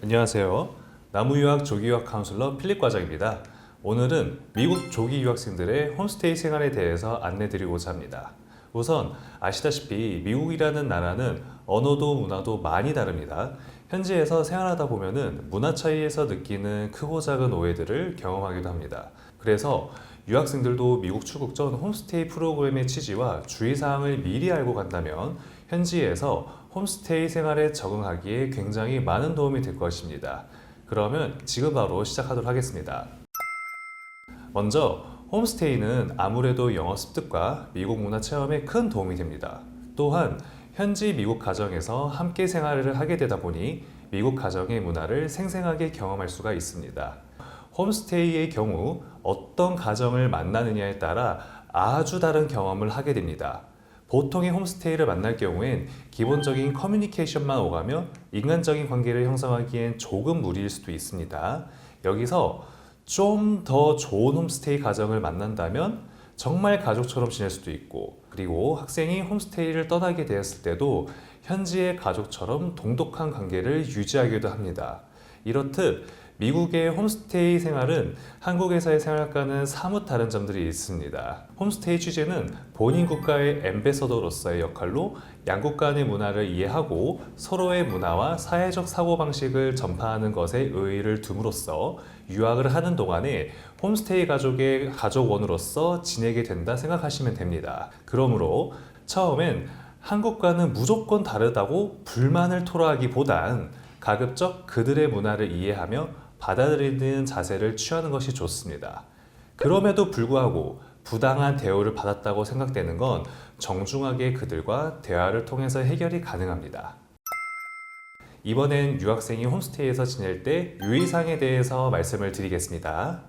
안녕하세요. 나무유학 조기유학 카운슬러 필립 과장입니다. 오늘은 미국 조기 유학생들의 홈스테이 생활에 대해서 안내드리고자 합니다. 우선 아시다시피 미국이라는 나라는 언어도 문화도 많이 다릅니다. 현지에서 생활하다 보면은 문화 차이에서 느끼는 크고 작은 오해들을 경험하기도 합니다. 그래서 유학생들도 미국 출국 전 홈스테이 프로그램의 취지와 주의사항을 미리 알고 간다면 현지에서 홈스테이 생활에 적응하기에 굉장히 많은 도움이 될 것입니다. 그러면 지금 바로 시작하도록 하겠습니다. 먼저 홈스테이는 아무래도 영어 습득과 미국 문화 체험에 큰 도움이 됩니다. 또한 현지 미국 가정에서 함께 생활을 하게 되다 보니 미국 가정의 문화를 생생하게 경험할 수가 있습니다. 홈스테이의 경우 어떤 가정을 만나느냐에 따라 아주 다른 경험을 하게 됩니다. 보통의 홈스테이를 만날 경우엔 기본적인 커뮤니케이션만 오가며 인간적인 관계를 형성하기엔 조금 무리일 수도 있습니다. 여기서 좀 더 좋은 홈스테이 가정을 만난다면 정말 가족처럼 지낼 수도 있고, 그리고 학생이 홈스테이를 떠나게 되었을 때도 현지의 가족처럼 돈독한 관계를 유지하기도 합니다. 이렇듯 미국의 홈스테이 생활은 한국에서의 생활과는 사뭇 다른 점들이 있습니다. 홈스테이 취재는 본인 국가의 앰베서더로서의 역할로 양국 간의 문화를 이해하고 서로의 문화와 사회적 사고방식을 전파하는 것에 의의를 둠으로써 유학을 하는 동안에 홈스테이 가족의 가족원으로서 지내게 된다 생각하시면 됩니다. 그러므로 처음엔 한국과는 무조건 다르다고 불만을 토로하기보단 가급적 그들의 문화를 이해하며 받아들이는 자세를 취하는 것이 좋습니다. 그럼에도 불구하고 부당한 대우를 받았다고 생각되는 건 정중하게 그들과 대화를 통해서 해결이 가능합니다. 이번엔 유학생이 홈스테이에서 지낼 때 유의사항에 대해서 말씀을 드리겠습니다.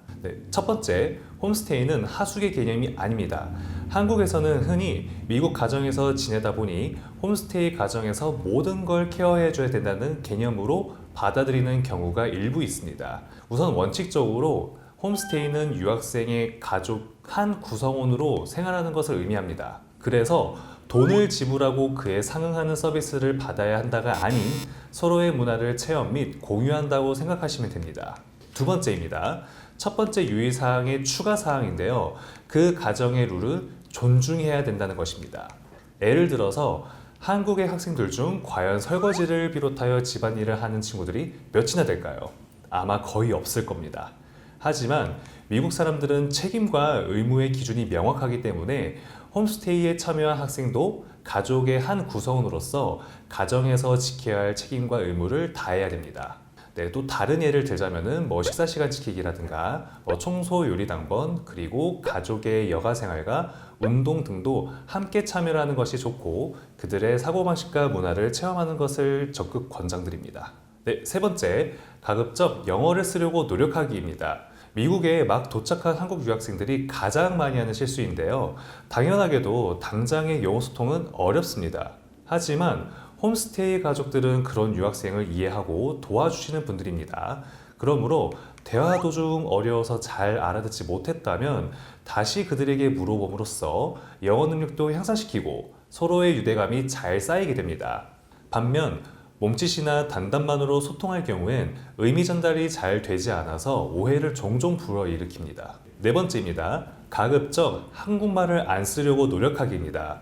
첫 번째, 홈스테이는 하숙의 개념이 아닙니다. 한국에서는 흔히 미국 가정에서 지내다 보니 홈스테이 가정에서 모든 걸 케어해줘야 된다는 개념으로 받아들이는 경우가 일부 있습니다. 우선 원칙적으로 홈스테이는 유학생의 가족 한 구성원으로 생활하는 것을 의미합니다. 그래서 돈을 지불하고 그에 상응하는 서비스를 받아야 한다가 아닌 서로의 문화를 체험 및 공유한다고 생각하시면 됩니다. 두 번째입니다. 첫 번째 유의사항의 추가사항인데요. 그 가정의 룰을 존중해야 된다는 것입니다. 예를 들어서 한국의 학생들 중 과연 설거지를 비롯하여 집안일을 하는 친구들이 몇이나 될까요? 아마 거의 없을 겁니다. 하지만 미국 사람들은 책임과 의무의 기준이 명확하기 때문에 홈스테이에 참여한 학생도 가족의 한 구성원으로서 가정에서 지켜야 할 책임과 의무를 다해야 됩니다. 또 다른 예를 들자면은 식사 시간 지키기라든가 청소 요리 당번, 그리고 가족의 여가 생활과 운동 등도 함께 참여를 하는 것이 좋고 그들의 사고방식과 문화를 체험하는 것을 적극 권장드립니다. 세 번째, 가급적 영어를 쓰려고 노력하기입니다. 미국에 막 도착한 한국 유학생들이 가장 많이 하는 실수인데요. 당연하게도 당장의 영어 소통은 어렵습니다. 하지만 홈스테이 가족들은 그런 유학생을 이해하고 도와주시는 분들입니다. 그러므로 대화 도중 어려워서 잘 알아듣지 못했다면 다시 그들에게 물어봄으로써 영어 능력도 향상시키고 서로의 유대감이 잘 쌓이게 됩니다. 반면 몸짓이나 단답만으로 소통할 경우엔 의미 전달이 잘 되지 않아서 오해를 종종 불러일으킵니다. 네 번째입니다. 가급적 한국말을 안 쓰려고 노력하기입니다.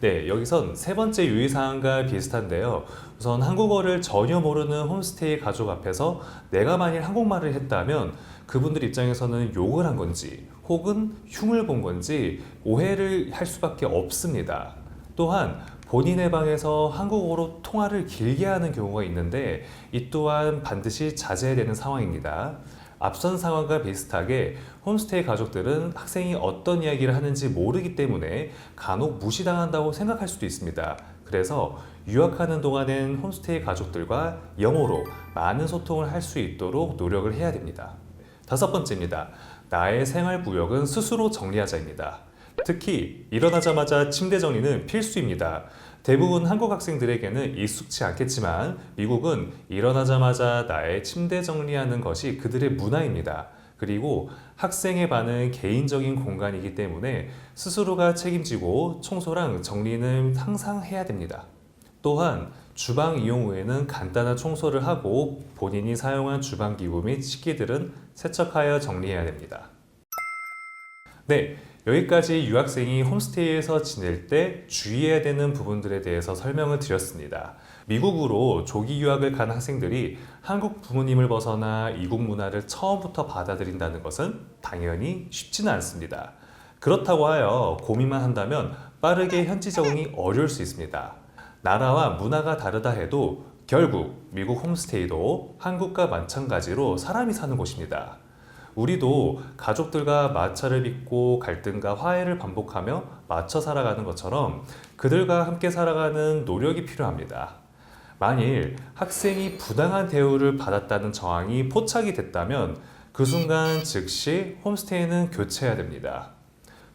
여기선 세 번째 유의사항과 비슷한데요. 우선 한국어를 전혀 모르는 홈스테이 가족 앞에서 내가 만일 한국말을 했다면 그분들 입장에서는 욕을 한 건지 혹은 흉을 본 건지 오해를 할 수밖에 없습니다. 또한 본인의 방에서 한국어로 통화를 길게 하는 경우가 있는데 이 또한 반드시 자제해야 되는 상황입니다. 앞선 상황과 비슷하게 홈스테이 가족들은 학생이 어떤 이야기를 하는지 모르기 때문에 간혹 무시당한다고 생각할 수도 있습니다. 그래서 유학하는 동안엔 홈스테이 가족들과 영어로 많은 소통을 할 수 있도록 노력을 해야 됩니다. 다섯 번째입니다. 나의 생활 구역은 스스로 정리하자입니다. 특히 일어나자마자 침대 정리는 필수입니다. 대부분 한국 학생들에게는 익숙치 않겠지만 미국은 일어나자마자 나의 침대 정리하는 것이 그들의 문화입니다. 그리고 학생의 반은 개인적인 공간이기 때문에 스스로가 책임지고 청소랑 정리는 항상 해야 됩니다. 또한 주방 이용 후에는 간단한 청소를 하고 본인이 사용한 주방기구 및 식기들은 세척하여 정리해야 됩니다. 네, 여기까지 유학생이 홈스테이에서 지낼 때 주의해야 되는 부분들에 대해서 설명을 드렸습니다. 미국으로 조기 유학을 간 학생들이 한국 부모님을 벗어나 이국 문화를 처음부터 받아들인다는 것은 당연히 쉽지는 않습니다. 그렇다고 하여 고민만 한다면 빠르게 현지 적응이 어려울 수 있습니다. 나라와 문화가 다르다 해도 결국 미국 홈스테이도 한국과 마찬가지로 사람이 사는 곳입니다. 우리도 가족들과 마찰을 빚고 갈등과 화해를 반복하며 맞춰 살아가는 것처럼 그들과 함께 살아가는 노력이 필요합니다. 만일 학생이 부당한 대우를 받았다는 정황이 포착이 됐다면 그 순간 즉시 홈스테이는 교체해야 됩니다.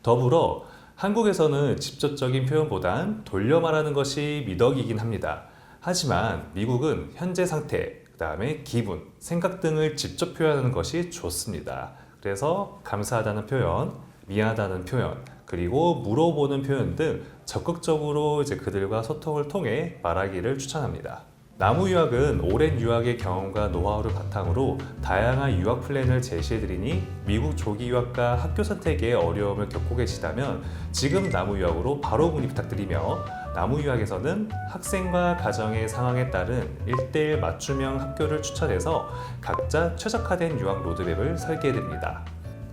더불어 한국에서는 직접적인 표현보단 돌려 말하는 것이 미덕이긴 합니다. 하지만 미국은 현재 상태, 그 다음에 기분, 생각 등을 직접 표현하는 것이 좋습니다. 그래서 감사하다는 표현, 미안하다는 표현, 그리고 물어보는 표현 등 적극적으로 그들과 소통을 통해 말하기를 추천합니다. 나무 유학은 오랜 유학의 경험과 노하우를 바탕으로 다양한 유학 플랜을 제시해드리니 미국 조기 유학과 학교 선택에 어려움을 겪고 계시다면 지금 나무 유학으로 바로 문의 부탁드리며 나무 유학에서는 학생과 가정의 상황에 따른 1:1 맞춤형 학교를 추천해서 각자 최적화된 유학 로드맵을 설계해드립니다.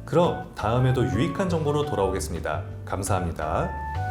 그럼 다음에도 유익한 정보로 돌아오겠습니다. 감사합니다.